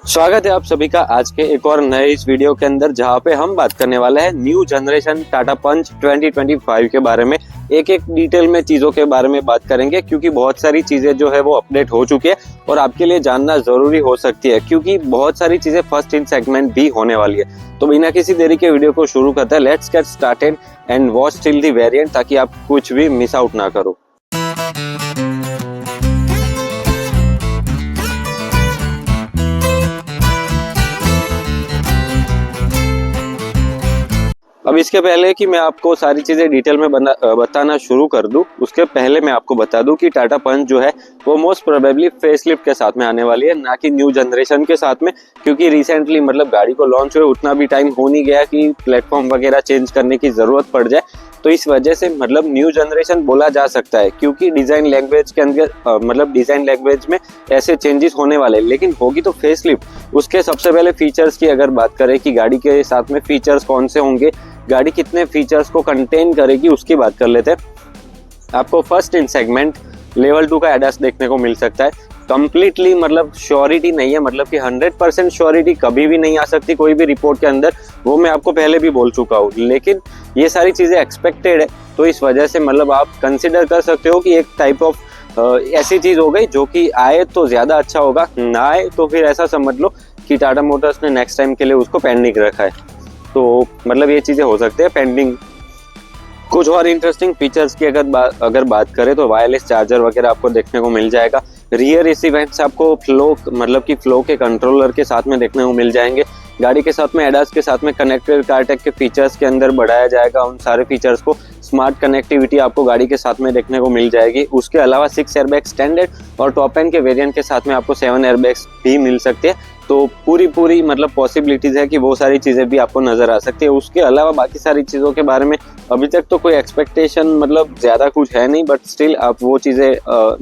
स्वागत है आप सभी का आज के एक और नए इस वीडियो के अंदर, जहां पे हम बात करने वाले हैं न्यू जनरेशन टाटा पंच 2025 के बारे में। एक एक डिटेल में चीज़ों के बारे में बात करेंगे, क्योंकि बहुत सारी चीज़ें जो है वो अपडेट हो चुकी है और आपके लिए जानना ज़रूरी हो सकती है, क्योंकि बहुत सारी चीज़ें फर्स्ट इन सेगमेंट भी होने वाली है। तो बिना किसी देरी के वीडियो को शुरू करते हैं। Let's get started and watch till the variant, ताकि आप कुछ भी मिस आउट ना करो। अब इसके पहले कि मैं आपको सारी चीज़ें डिटेल में बताना शुरू कर दूं, उसके पहले मैं आपको बता दूं कि टाटा पंच जो है वो मोस्ट प्रोबेबली फेसलिफ्ट के साथ में आने वाली है, ना कि न्यू जनरेशन के साथ में। क्योंकि रिसेंटली मतलब गाड़ी को लॉन्च हुए उतना भी टाइम हो नहीं गया कि प्लेटफॉर्म वगैरह चेंज करने की ज़रूरत पड़ जाए। तो इस वजह से मतलब न्यू जनरेशन बोला जा सकता है, क्योंकि डिज़ाइन लैंग्वेज के अंदर मतलब डिज़ाइन लैंग्वेज में ऐसे चेंजेस होने वाले हैं, लेकिन होगी तो फेसलिफ्ट। उसके सबसे पहले फीचर्स की अगर बात करें कि गाड़ी के साथ में फीचर्स कौन से होंगे, गाड़ी कितने फीचर्स को कंटेन करेगी, उसकी बात कर लेते हैं। आपको फर्स्ट इन सेगमेंट लेवल 2 का एडास देखने को मिल सकता है। कंप्लीटली मतलब श्योरिटी नहीं है, मतलब कि 100% श्योरिटी कभी भी नहीं आ सकती कोई भी रिपोर्ट के अंदर, वो मैं आपको पहले भी बोल चुका हूँ। लेकिन ये सारी चीज़ें एक्सपेक्टेड है, तो इस वजह से मतलब आप कंसिडर कर सकते हो कि एक टाइप ऑफ ऐसी चीज़ हो गई जो कि आए तो ज़्यादा अच्छा होगा, ना आए तो फिर ऐसा समझ लो कि टाटा मोटर्स ने नेक्स्ट टाइम के लिए उसको पेंडिंग रखा है। तो मतलब ये चीज़ें हो सकती है पेंडिंग। कुछ और इंटरेस्टिंग फीचर्स की अगर बात करें तो वायरलेस चार्जर वगैरह आपको देखने को मिल जाएगा। रियर एसी वेंट्स आपको फ्लो के कंट्रोलर के साथ में देखने को मिल जाएंगे। गाड़ी के साथ में एडास के साथ में कनेक्टेड कारटेक के फीचर्स के अंदर बढ़ाया जाएगा उन सारे फीचर्स को। स्मार्ट कनेक्टिविटी आपको गाड़ी के साथ में देखने को मिल जाएगी। उसके अलावा 6 एयरबैग स्टैंडर्ड और टॉप एंड के वेरिएंट के साथ में आपको 7 एयरबैग्स भी मिल सकते हैं। तो पूरी मतलब पॉसिबिलिटीज़ है कि वो सारी चीज़ें भी आपको नज़र आ सकती है। उसके अलावा बाकी सारी चीज़ों के बारे में अभी तक तो कोई एक्सपेक्टेशन मतलब ज़्यादा कुछ है नहीं, बट स्टिल आप वो चीज़ें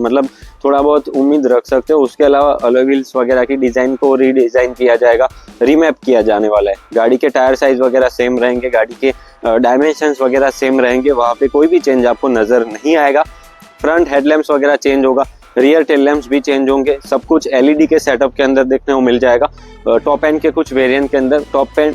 मतलब थोड़ा बहुत उम्मीद रख सकते हो। उसके अलावा अलॉय व्हील्स वगैरह की डिज़ाइन को रीडिज़ाइन किया जाएगा, रीमैप किया जाने वाला है। गाड़ी के टायर साइज़ वगैरह सेम रहेंगे, गाड़ी के डायमेंशंस वगैरह सेम रहेंगे, वहाँ पे कोई भी चेंज आपको नज़र नहीं आएगा। फ्रंट हेडलैम्प्स वगैरह चेंज होगा, रियर टेल लैंप्स भी चेंज होंगे। सब कुछ एलईडी के सेटअप के अंदर देखने को मिल जाएगा। टॉप एंड के कुछ वेरिएंट के अंदर टॉप एंड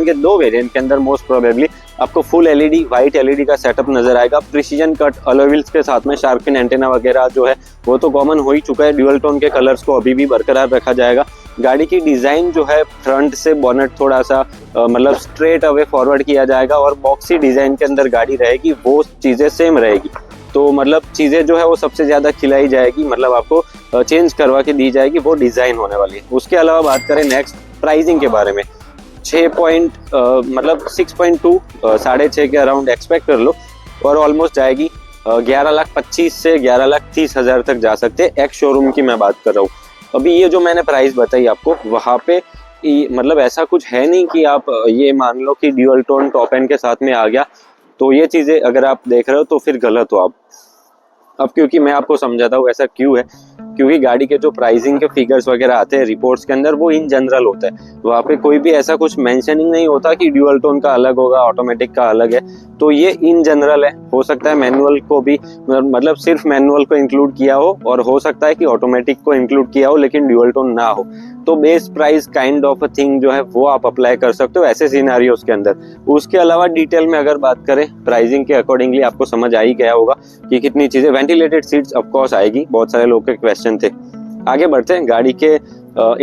के 2 वेरिएंट के अंदर मोस्ट प्रोबेबली आपको फुल एलईडी वाइट एलईडी का सेटअप नजर आएगा। प्रिसीजन कट अलॉय व्हील्स के साथ में शार्क फिन एंटेना वगैरह जो है वो तो कॉमन हो ही चुका है। ड्यूअल टोन के कलर्स को अभी भी बरकरार रखा जाएगा। गाड़ी की डिज़ाइन जो है फ्रंट से बोनेट थोड़ा सा मतलब स्ट्रेट अवे फॉरवर्ड किया जाएगा और बॉक्सी डिज़ाइन के अंदर गाड़ी रहेगी, वो चीज़ें सेम रहेगी। तो मतलब चीज़ें जो है वो सबसे ज़्यादा खिलाई जाएगी, मतलब आपको चेंज करवा के दी जाएगी, वो डिज़ाइन होने वाली है। उसके अलावा बात करें नेक्स्ट प्राइसिंग के बारे में, 6.2 6.5 के अराउंड एक्सपेक्ट कर लो और ऑलमोस्ट जाएगी 11,25,000 से 11,30,000 तक जा सकते हैं। एक्स शोरूम की मैं बात कर रहा हूँ। अभी ये जो मैंने प्राइस बताई आपको, वहाँ पे मतलब ऐसा कुछ है नहीं कि आप ये मान लो कि ड्यूअल टोन टॉप एंड के साथ में आ गया, तो ये चीज़ें अगर आप देख रहे हो तो फिर गलत हो आप। अब क्योंकि मैं आपको समझाता हूँ ऐसा क्यों है, क्योंकि गाड़ी के जो प्राइसिंग के फिगर्स वगैरह आते हैं रिपोर्ट्स के अंदर, वो इन जनरल होता है। वहाँ पे कोई भी ऐसा कुछ मेंशनिंग नहीं होता कि ड्यूअल टोन का अलग होगा, ऑटोमेटिक का अलग है। तो ये इन जनरल है। हो सकता है मैनुअल को भी मतलब सिर्फ मैनुअल को इंक्लूड किया हो, और हो सकता है कि ऑटोमेटिक को इंक्लूड किया हो लेकिन ड्यूअल टोन ना हो। तो base price kind of a thing जो है वो आप अप्लाई कर सकते हो ऐसे सिनेरियोस के अंदर। उसके अलावा डिटेल में अगर बात करें प्राइसिंग के अकॉर्डिंगली आपको समझ आ ही गया होगा कि कितनी चीज़ें। वेंटिलेटेड सीट्स ऑफकोर्स आएगी, बहुत सारे लोग के क्वेश्चन थे। आगे बढ़ते हैं। गाड़ी के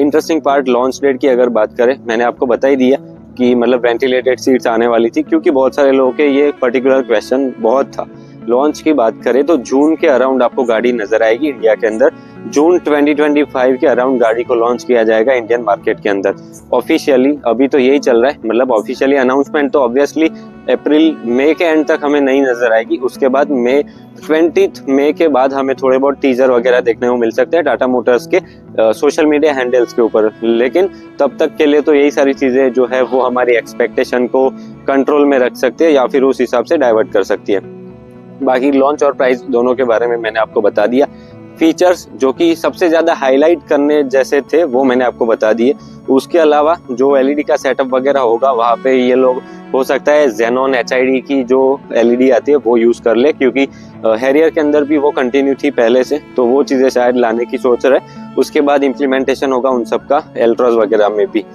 इंटरेस्टिंग पार्ट लॉन्च डेट की अगर बात करें, मैंने आपको बता ही दिया कि मतलब वेंटिलेटेड सीट्स आने वाली थी, क्योंकि बहुत सारे लोगों के ये पर्टिकुलर क्वेश्चन बहुत था। लॉन्च की बात करें तो जून के अराउंड आपको गाड़ी नजर आएगी इंडिया के अंदर। जून 2025 के अराउंड गाड़ी को लॉन्च किया जाएगा इंडियन मार्केट के अंदर ऑफिशियली। अभी तो यही चल रहा है, मतलब ऑफिशियली अनाउंसमेंट तो ऑब्वियसली अप्रैल मई के एंड तक हमें नहीं नजर आएगी। उसके बाद 20 मई के बाद हमें थोड़े बहुत टीजर वगैरह देखने को मिल सकते हैं टाटा मोटर्स के सोशल मीडिया हैंडल्स के ऊपर। लेकिन तब तक के लिए तो यही सारी चीज़ें जो है वो हमारी एक्सपेक्टेशन को कंट्रोल में रख सकती है या फिर उस हिसाब से डाइवर्ट कर सकती है। बाकी लॉन्च और प्राइस दोनों के बारे में मैंने आपको बता दिया। फीचर्स जो कि सबसे ज़्यादा हाईलाइट करने जैसे थे वो मैंने आपको बता दिए। उसके अलावा जो एलईडी का सेटअप वगैरह होगा, वहाँ पे ये लोग हो सकता है Xenon HID की जो LED आती है वो यूज कर ले, क्योंकि हैरियर के अंदर भी वो कंटिन्यू थी पहले से, तो वो चीजें शायद लाने की सोच रहे। उसके बाद इम्प्लीमेंटेशन होगा उन सब का एल्ट्रॉस वगैरह में भी,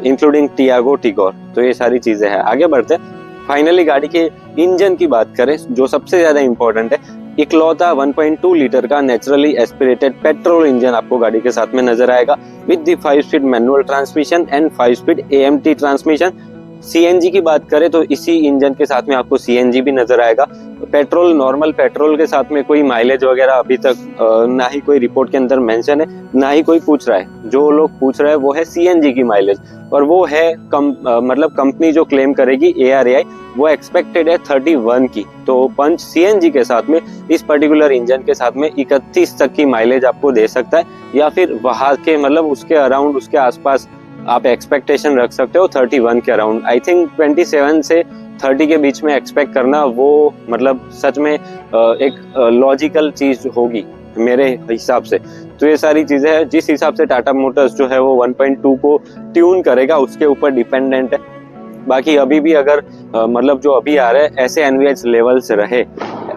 इंक्लूडिंग टियागो टिगोर। तो ये सारी चीजें हैं। आगे बढ़ते हैं। फाइनली गाड़ी के इंजन की बात करें, जो सबसे ज्यादा इंपॉर्टेंट है, इकलौता 1.2 लीटर का नेचुरली एस्पिरेटेड पेट्रोल इंजन आपको गाड़ी के साथ में नजर आएगा, with the 5 speed manual transmission and 5 speed AMT transmission. CNG की बात करें तो इसी इंजन के साथ में आपको CNG भी नजर आएगा। पेट्रोल, नॉर्मल पेट्रोल के साथ में कोई माइलेज वगैरह अभी तक ना ही कोई रिपोर्ट के अंदर मेंशन है, ना ही कोई पूछ रहा है। जो लोग पूछ रहे हैं वो है CNG की माइलेज, और वो है मतलब कंपनी जो क्लेम करेगी ARAI, वो एक्सपेक्टेड है 31 की। तो पंच CNG के साथ में इस पर्टिकुलर इंजन के साथ में 31 तक की माइलेज आपको दे सकता है, या फिर वहां के मतलब उसके अराउंड, उसके आसपास आप एक्सपेक्टेशन रख सकते हो 31 के अराउंड। आई थिंक 27 से 30 के बीच में एक्सपेक्ट करना वो मतलब सच में एक लॉजिकल चीज होगी मेरे हिसाब से। तो ये सारी चीजें हैं। जिस हिसाब से टाटा मोटर्स जो है वो 1.2 को ट्यून करेगा उसके ऊपर डिपेंडेंट है। बाकी अभी भी अगर मतलब जो अभी आ रहे हैं ऐसे NVH लेवल्स रहे,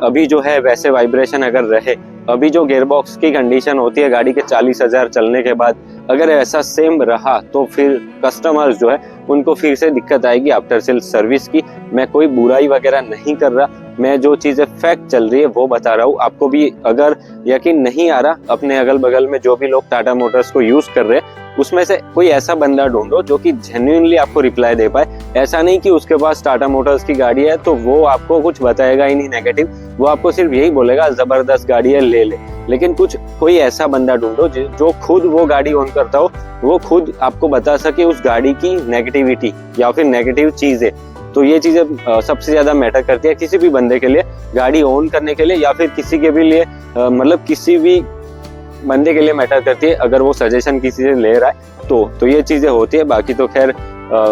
अभी जो है वैसे वाइब्रेशन अगर रहे, अभी जो गियरबॉक्स की कंडीशन होती है गाड़ी के 40,000 चलने के बाद, अगर ऐसा सेम रहा तो फिर कस्टमर्स जो है उनको फिर से दिक्कत आएगी आफ्टर सेल सर्विस की। मैं कोई बुराई वगैरह नहीं कर रहा, मैं जो चीजें फैक्ट चल रही है वो बता रहा हूँ। आपको भी अगर यकीन नहीं आ रहा, अपने अगल बगल में जो भी लोग टाटा मोटर्स को यूज कर रहे हैं उसमें से कोई ऐसा बंदा ढूंढो जो कि जेन्युइनली आपको रिप्लाई दे पाए। ऐसा नहीं कि उसके पास टाटा मोटर्स की गाड़ी है तो वो आपको कुछ बताएगा ही नहीं नेगेटिव, वो आपको सिर्फ यही बोलेगा जबरदस्त गाड़ी है ले ले। लेकिन कोई ऐसा बंदा ढूंढो जो खुद वो गाड़ी ओन करता हो, वो खुद आपको बता सके उस गाड़ी की नेगेटिविटी या फिर नेगेटिव चीजें। तो ये चीजें सबसे ज्यादा मैटर करती है किसी भी बंदे के लिए, गाड़ी ओन करने के लिए, या फिर किसी के भी लिए मतलब किसी भी बंदे के लिए मैटर करती है अगर वो सजेशन किसी से ले रहा है तो ये चीजें होती है। बाकी तो खैर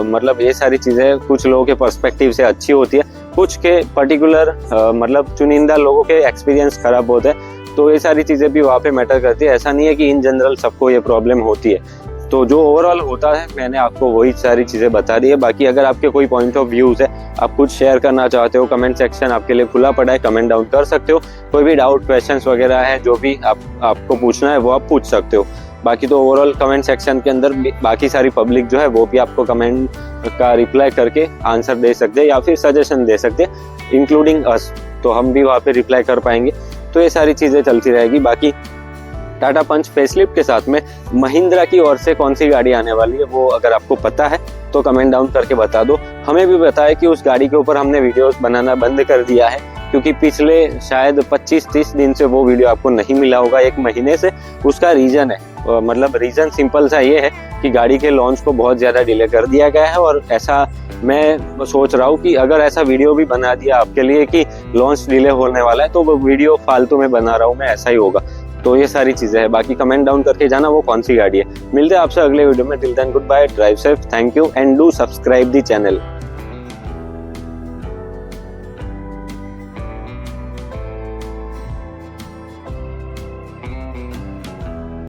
मतलब ये सारी चीजें कुछ लोगों के पर्सपेक्टिव से अच्छी होती है, कुछ के पर्टिकुलर मतलब चुनिंदा लोगों के एक्सपीरियंस खराब होते हैं। तो ये सारी चीजें भी वहाँ पे मैटर करती है। ऐसा नहीं है कि इन जनरल सबको ये प्रॉब्लम होती है। तो जो ओवरऑल होता है मैंने आपको वही सारी चीजें बता दी है। बाकी अगर आपके कोई पॉइंट ऑफ व्यूज है, आप कुछ शेयर करना चाहते हो, कमेंट सेक्शन आपके लिए खुला पड़ा है, कमेंट डाउन कर सकते हो। कोई भी डाउट, क्वेश्चंस वगैरह है जो भी आपको पूछना है वो आप पूछ सकते हो। बाकी तो ओवरऑल कमेंट सेक्शन के अंदर बाकी सारी पब्लिक जो है वो भी आपको कमेंट का रिप्लाई करके आंसर दे सकते हैं या फिर सजेशन दे सकते हैं, इंक्लूडिंग अस। तो हम भी वहाँ पे रिप्लाई कर पाएंगे। तो ये सारी चीजें चलती रहेगी। बाकी टाटा पंच फेसलिफ्ट के साथ में महिंद्रा की ओर से कौन सी गाड़ी आने वाली है वो अगर आपको पता है तो कमेंट डाउन करके बता दो। हमें भी बताया कि उस गाड़ी के ऊपर हमने वीडियोस बनाना बंद कर दिया है, क्योंकि पिछले शायद 25-30 दिन से वो वीडियो आपको नहीं मिला होगा, 1 महीने से। उसका रीजन है मतलब रीजन सिंपल सा ये है कि गाड़ी के लॉन्च को बहुत ज्यादा डिले कर दिया गया है। और ऐसा मैं सोच रहा हूँ कि अगर ऐसा वीडियो भी बना दिया आपके लिए कि लॉन्च डिले होने वाला है तो वो वीडियो फालतू में बना रहा हूँ मैं, ऐसा ही होगा। तो ये सारी चीजें हैं। बाकी कमेंट डाउन करके जाना वो कौन सी गाड़ी है। मिलते हैं आपसे अगले वीडियो में। Till then good bye, drive safe, thank you and do subscribe the channel.